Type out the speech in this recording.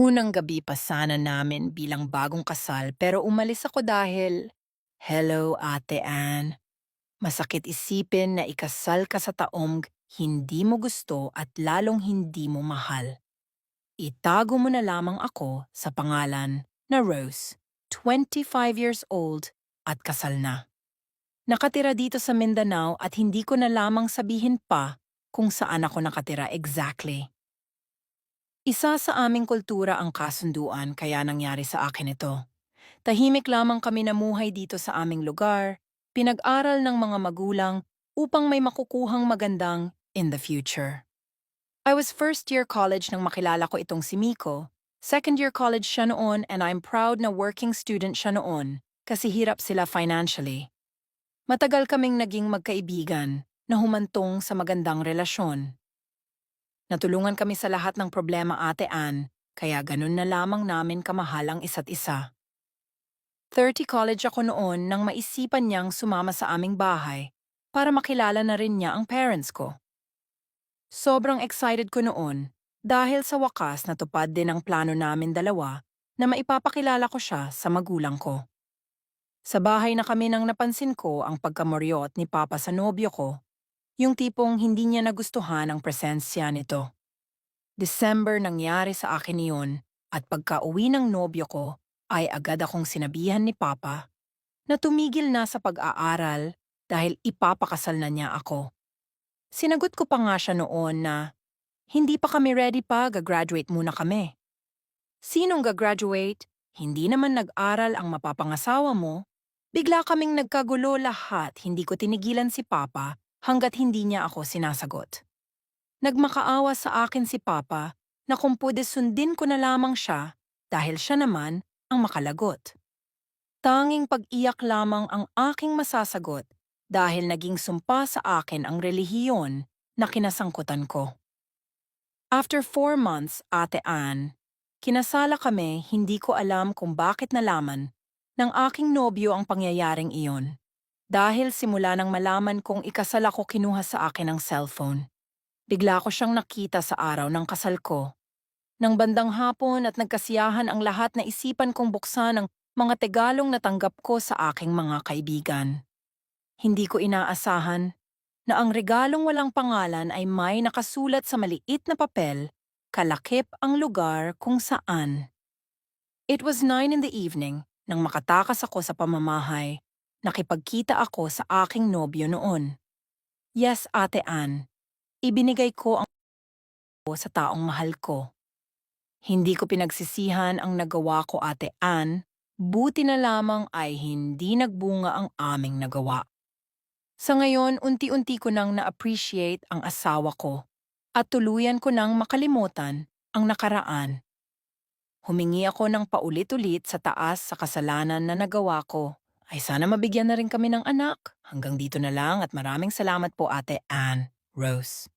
Unang gabi pa sana namin bilang bagong kasal pero umalis ako dahil, hello Ate Ann, masakit isipin na ikasal ka sa taong hindi mo gusto at lalong hindi mo mahal. Itago mo na lamang ako sa pangalan na Rose, 25 years old at kasal na. Nakatira dito sa Mindanao at hindi ko na lamang sabihin pa kung saan ako nakatira exactly. Isa sa aming kultura ang kasunduan kaya nangyari sa akin ito. Tahimik lamang kami namuhay dito sa aming lugar, pinag-aral ng mga magulang upang may makukuhang magandang in the future. I was first year college nang makilala ko itong si Miko. Second year college siya noon and I'm proud na working student siya noon kasi hirap sila financially. Matagal kaming naging magkaibigan na humantong sa magandang relasyon. Natulungan kami sa lahat ng problema Ate Ann, kaya ganun na lamang namin kamahal ang isa't isa. 30 college ako noon nang maisipan niyang sumama sa aming bahay para makilala na rin niya ang parents ko. Sobrang excited ko noon dahil sa wakas natupad din ang plano namin dalawa na maipapakilala ko siya sa magulang ko. Sa bahay na kami nang napansin ko ang pagkamoryot ni Papa sa nobyo ko, yung tipong hindi niya nagustuhan ang presensya nito. December nangyari sa akin iyon at pagka-uwi ng nobyo ko ay agad akong sinabihan ni Papa na tumigil na sa pag-aaral dahil ipapakasal na niya ako. Sinagot ko pa nga siya noon na hindi pa kami ready pa, gagraduate muna kami. Sinong gagraduate? Hindi naman nag-aral ang mapapangasawa mo. Bigla kaming nagkagulo lahat, hindi ko tinigilan si Papa hanggat hindi niya ako sinasagot. Nagmakaawa sa akin si Papa na kung pwede sundin ko na lamang siya dahil siya naman ang makalagot. Tanging pag-iyak lamang ang aking masasagot dahil naging sumpa sa akin ang relihiyon na kinasangkutan ko. After 4 months, Ate Ann, kinasala kami hindi ko alam kung bakit nalaman ng aking nobyo ang pangyayaring iyon. Dahil simula nang malaman kong ikasal ako kinuha sa akin ang cellphone. Bigla ko siyang nakita sa araw ng kasal ko. Nang bandang hapon at nagkasiyahan ang lahat na isipan kong buksan ang mga tegalong natanggap ko sa aking mga kaibigan. Hindi ko inaasahan na ang regalong walang pangalan ay may nakasulat sa maliit na papel, kalakip ang lugar kung saan. It was 9 in the evening nang makatakas ako sa pamamahay. Nakipagkita ako sa aking nobyo noon. Yes, Ate Ann, ibinigay ko ang sa taong mahal ko. Hindi ko pinagsisihan ang nagawa ko Ate Ann, buti na lamang ay hindi nagbunga ang aming nagawa. Sa ngayon, unti-unti ko nang na-appreciate ang asawa ko at tuluyan ko nang makalimutan ang nakaraan. Humingi ako ng paulit-ulit sa taas sa kasalanan na nagawa ko. Ay sana mabigyan na rin kami ng anak. Hanggang dito na lang at maraming salamat po Ate Ann, Rose.